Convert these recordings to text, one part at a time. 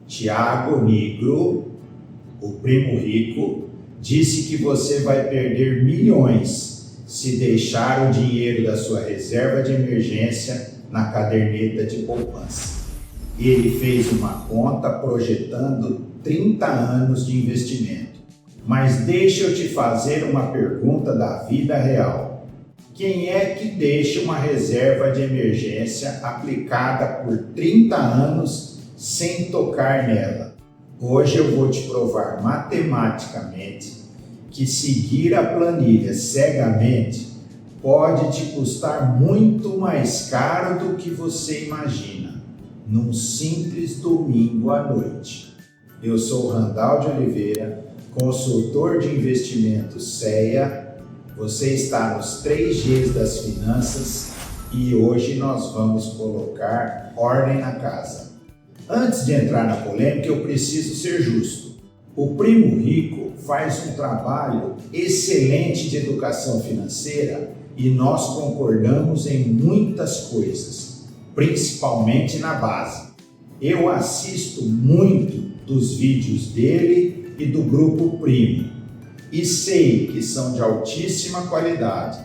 Tiago Nigro, o primo rico, disse que você vai perder milhões se deixar o dinheiro da sua reserva de emergência na caderneta de poupança. Ele fez uma conta projetando 30 anos de investimento. Mas deixa eu te fazer uma pergunta da vida real. Quem é que deixa uma reserva de emergência aplicada por 30 anos sem tocar nela? Hoje eu vou te provar matematicamente que seguir a planilha cegamente pode te custar muito mais caro do que você imagina, num simples domingo à noite. Eu sou Randal de Oliveira, consultor de investimentos CEA. Você está nos 3 Gs das finanças e hoje nós vamos colocar ordem na casa. Antes de entrar na polêmica, eu preciso ser justo. O primo rico faz um trabalho excelente de educação financeira e nós concordamos em muitas coisas, principalmente na base. Eu assisto muito dos vídeos dele e do grupo Primo e sei que são de altíssima qualidade.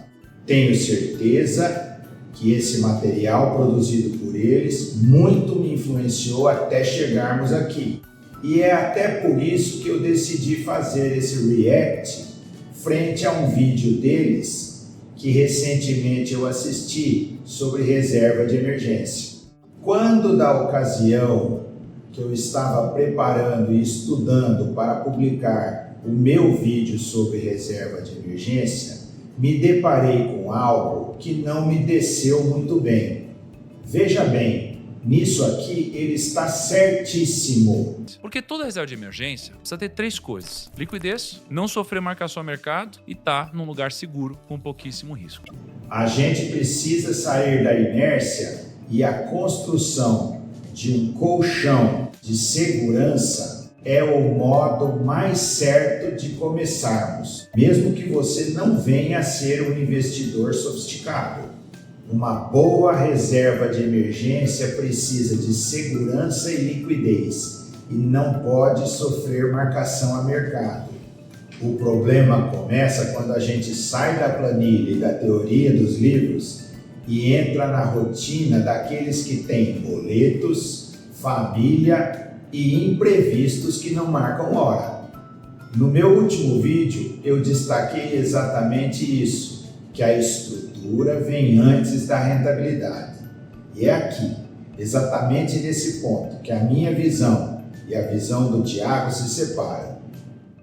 Tenho certeza que esse material produzido por eles muito me influenciou até chegarmos aqui. E é até por isso que eu decidi fazer esse react frente a um vídeo deles que recentemente eu assisti sobre reserva de emergência. Quando da ocasião que eu estava preparando e estudando para publicar o meu vídeo sobre reserva de emergência, me deparei com algo que não me desceu muito bem. Veja bem, nisso aqui ele está certíssimo. Porque toda reserva de emergência precisa ter 3 coisas: liquidez, não sofrer marcação a mercado e estar num lugar seguro com pouquíssimo risco. A gente precisa sair da inércia e a construção de um colchão de segurança é o modo mais certo de começarmos, mesmo que você não venha a ser um investidor sofisticado. Uma boa reserva de emergência precisa de segurança e liquidez e não pode sofrer marcação a mercado. O problema começa quando a gente sai da planilha e da teoria dos livros e entra na rotina daqueles que têm boletos, família e imprevistos que não marcam hora. No meu último vídeo eu destaquei exatamente isso, que a estrutura vem antes da rentabilidade. E é aqui, exatamente nesse ponto, que a minha visão e a visão do Tiago se separam.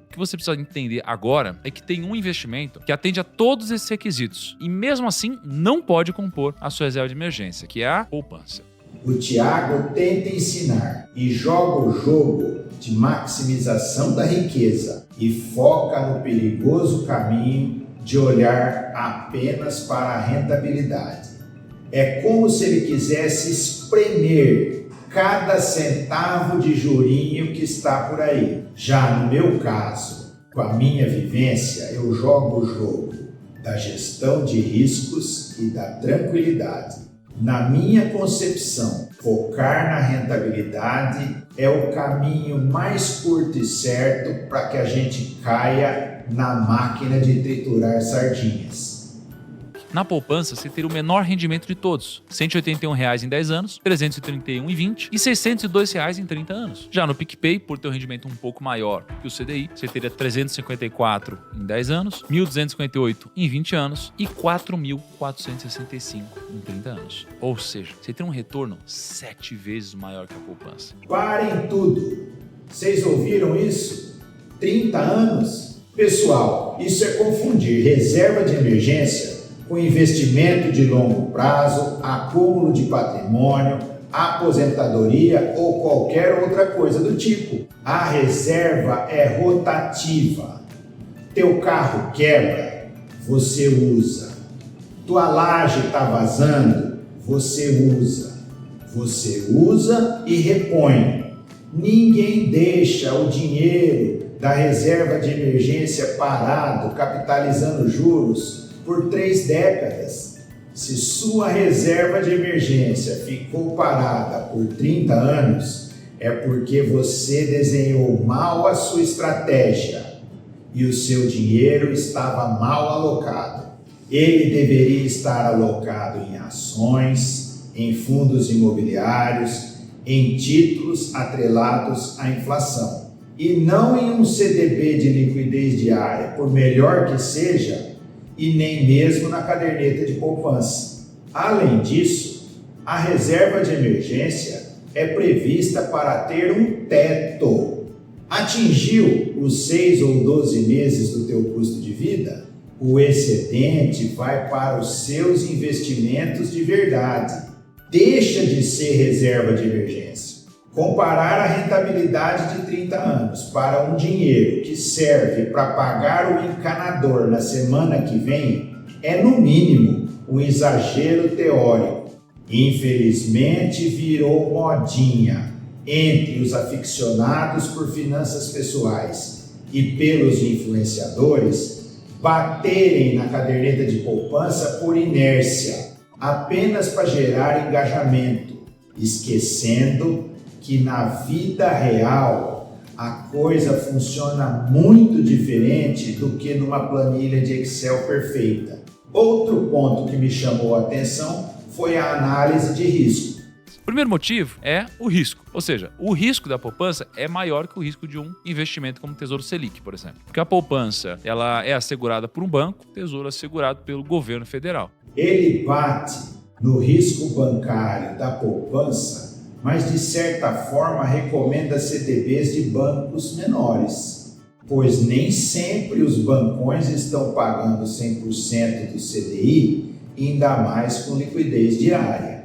O que você precisa entender agora é que tem um investimento que atende a todos esses requisitos e mesmo assim não pode compor a sua reserva de emergência, que é a poupança. O Tiago tenta ensinar e joga o jogo de maximização da riqueza e foca no perigoso caminho de olhar apenas para a rentabilidade. É como se ele quisesse espremer cada centavo de jurinho que está por aí. Já no meu caso, com a minha vivência, eu jogo o jogo da gestão de riscos e da tranquilidade. Na minha concepção, focar na rentabilidade é o caminho mais curto e certo para que a gente caia na máquina de triturar sardinhas. Na poupança, você teria o menor rendimento de todos: R$ 181 em 10 anos, R$ 331 em 20 e R$ 602 em 30 anos. Já no PicPay, por ter um rendimento um pouco maior que o CDI, você teria 354 em 10 anos, 1.258 em 20 anos e 4.465 em 30 anos. Ou seja, você tem um retorno 7 vezes maior que a poupança. Parem tudo! Vocês ouviram isso? 30 anos? Pessoal, isso é confundir reserva de emergência com investimento de longo prazo, acúmulo de patrimônio, aposentadoria ou qualquer outra coisa do tipo. A reserva é rotativa. Teu carro quebra, você usa. Tua laje está vazando, você usa. Você usa e repõe. Ninguém deixa o dinheiro da reserva de emergência parado, capitalizando juros por 3 décadas. Se sua reserva de emergência ficou parada por 30 anos, é porque você desenhou mal a sua estratégia e o seu dinheiro estava mal alocado. Ele deveria estar alocado em ações, em fundos imobiliários, em títulos atrelados à inflação, e não em um CDB de liquidez diária, por melhor que seja, e nem mesmo na caderneta de poupança. Além disso, a reserva de emergência é prevista para ter um teto. Atingiu os 6 ou 12 meses do teu custo de vida? O excedente vai para os seus investimentos de verdade. Deixa de ser reserva de emergência. Comparar a rentabilidade de 30 anos para um dinheiro que serve para pagar o encanador na semana que vem é, no mínimo, um exagero teórico. Infelizmente, virou modinha entre os aficionados por finanças pessoais e pelos influenciadores baterem na caderneta de poupança por inércia, apenas para gerar engajamento, esquecendo que na vida real a coisa funciona muito diferente do que numa planilha de Excel perfeita. Outro ponto que me chamou a atenção foi a análise de risco. O primeiro motivo é o risco, ou seja, o risco da poupança é maior que o risco de um investimento como Tesouro Selic, por exemplo. Porque a poupança ela é assegurada por um banco, o Tesouro é assegurado pelo governo federal. Ele bate no risco bancário da poupança, mas de certa forma recomenda CDBs de bancos menores, pois nem sempre os bancões estão pagando 100% do CDI, ainda mais com liquidez diária.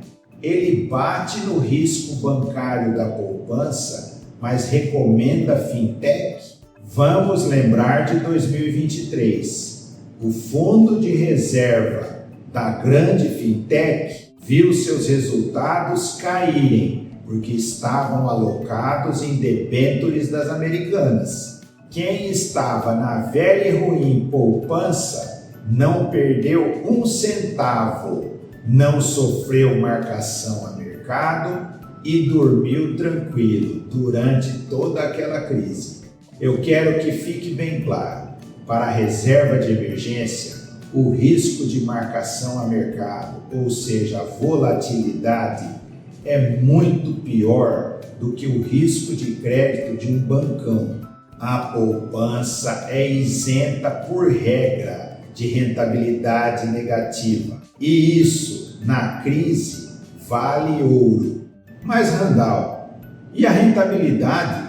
Ele bate no risco bancário da poupança, mas recomenda fintech? Vamos lembrar de 2023. O fundo de reserva da grande fintech viu seus resultados caírem, porque estavam alocados em debêntures das americanas. Quem estava na velha e ruim poupança não perdeu um centavo, não sofreu marcação a mercado e dormiu tranquilo durante toda aquela crise. Eu quero que fique bem claro, para a reserva de emergência, o risco de marcação a mercado, ou seja, a volatilidade, é muito pior do que o risco de crédito de um bancão. A poupança é isenta por regra de rentabilidade negativa. E isso, na crise, vale ouro. Mas, Randall, e a rentabilidade?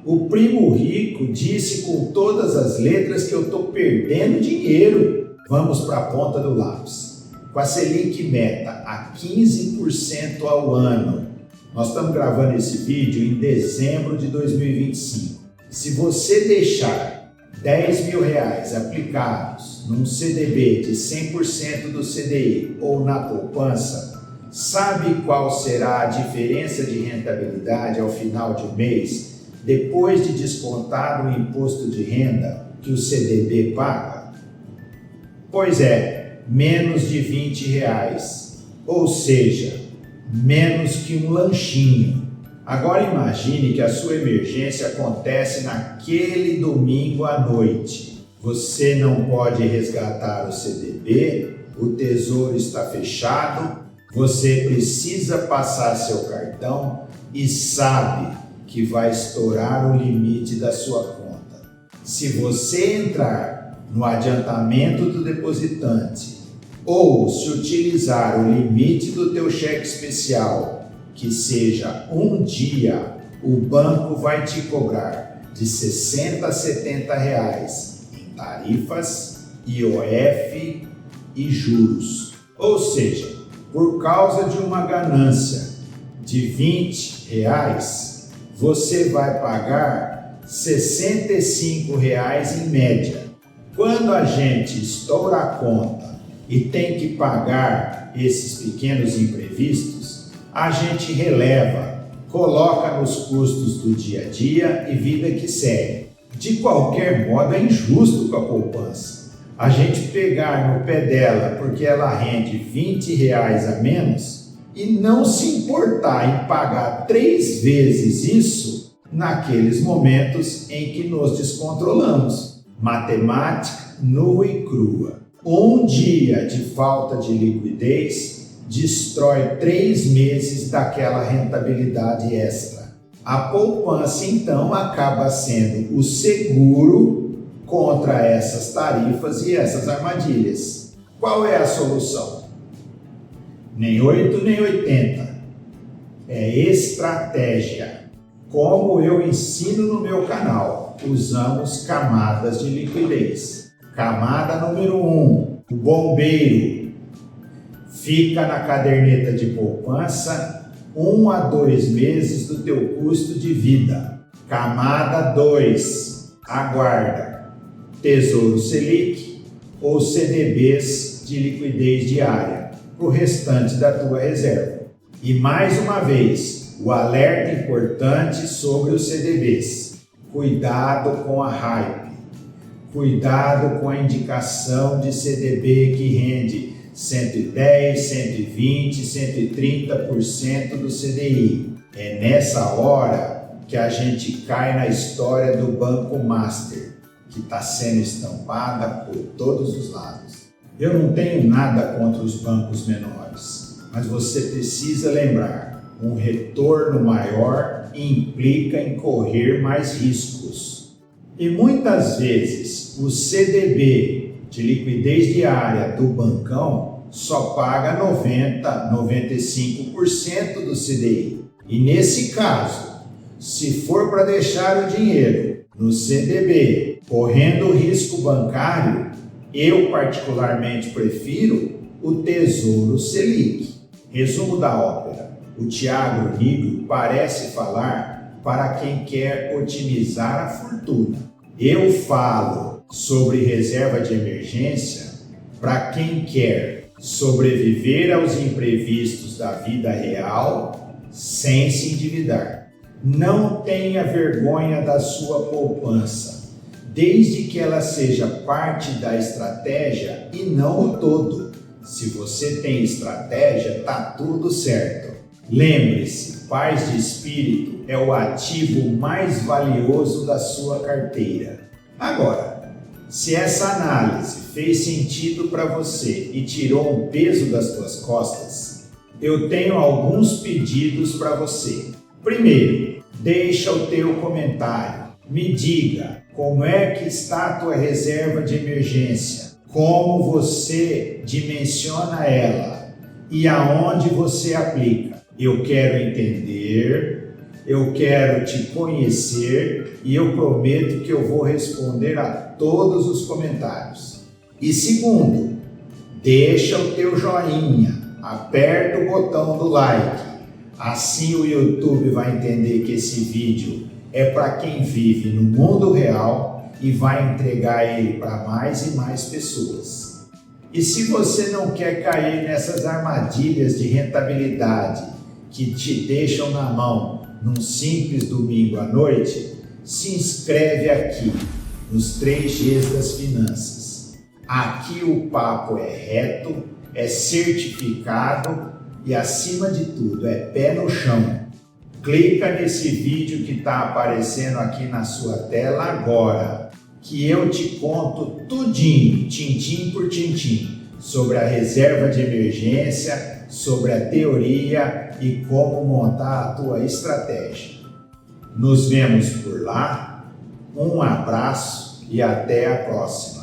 O primo rico disse com todas as letras que eu estou perdendo dinheiro. Vamos para a ponta do lápis. Com a Selic meta a 15% ao ano, nós estamos gravando esse vídeo em dezembro de 2025. Se você deixar R$10.000 aplicados num CDB de 100% do CDI ou na poupança, sabe qual será a diferença de rentabilidade ao final de um mês, depois de descontado o imposto de renda que o CDB paga? Pois é, menos de R$20, ou seja, menos que um lanchinho. Agora imagine que a sua emergência acontece naquele domingo à noite. Você não pode resgatar o CDB, o tesouro está fechado, você precisa passar seu cartão e sabe que vai estourar o limite da sua conta. Se você entrar no adiantamento do depositante ou se utilizar o limite do teu cheque especial, que seja um dia, o banco vai te cobrar de R$60 a R$70 em tarifas, IOF e juros. Ou seja, por causa de uma ganância de R$20, você vai pagar R$65 em média. Quando a gente estoura a conta e tem que pagar esses pequenos imprevistos, a gente releva, coloca nos custos do dia a dia e vida que segue. De qualquer modo, é injusto com a poupança. A gente pegar no pé dela porque ela rende R$20 a menos e não se importar em pagar 3 vezes isso naqueles momentos em que nos descontrolamos. Matemática nua e crua. Um dia de falta de liquidez destrói 3 meses daquela rentabilidade extra. A poupança, então, acaba sendo o seguro contra essas tarifas e essas armadilhas. Qual é a solução? Nem 8, nem 80. É estratégia. Como eu ensino no meu canal, usamos camadas de liquidez. Camada número 1, o bombeiro. Fica na caderneta de poupança 1 a 2 meses do teu custo de vida. Camada 2, aguarda. Tesouro Selic ou CDBs de liquidez diária, o restante da tua reserva. E mais uma vez, o alerta importante sobre os CDBs. Cuidado com a hype. Cuidado com a indicação de CDB que rende 110, 120, 130% do CDI. É nessa hora que a gente cai na história do Banco Master, que está sendo estampada por todos os lados. Eu não tenho nada contra os bancos menores, mas você precisa lembrar, um retorno maior implica em correr mais riscos. E muitas vezes o CDB de liquidez diária do bancão só paga 90, 95% do CDI. E nesse caso, se for para deixar o dinheiro no CDB, correndo risco bancário, eu particularmente prefiro o Tesouro Selic. Resumo da ópera. O Thiago Nigro parece falar para quem quer otimizar a fortuna. Eu falo sobre reserva de emergência para quem quer sobreviver aos imprevistos da vida real sem se endividar. Não tenha vergonha da sua poupança, desde que ela seja parte da estratégia e não o todo. Se você tem estratégia, tá tudo certo. Lembre-se, paz de espírito é o ativo mais valioso da sua carteira. Agora, se essa análise fez sentido para você e tirou um peso das suas costas, eu tenho alguns pedidos para você. Primeiro, deixa o teu comentário. Me diga como é que está a tua reserva de emergência, como você dimensiona ela e aonde você aplica. Eu quero entender, eu quero te conhecer e eu prometo que eu vou responder a todos os comentários. E segundo, deixa o teu joinha, aperta o botão do like. Assim o YouTube vai entender que esse vídeo é para quem vive no mundo real e vai entregar ele para mais e mais pessoas. E se você não quer cair nessas armadilhas de rentabilidade que te deixam na mão num simples domingo à noite, se inscreve aqui nos 3Gs das finanças. Aqui o papo é reto, é certificado e, acima de tudo, é pé no chão. Clica nesse vídeo que está aparecendo aqui na sua tela agora, que eu te conto tudinho, tintim por tintim, sobre a reserva de emergência, sobre a teoria e como montar a tua estratégia. Nos vemos por lá, um abraço e até a próxima.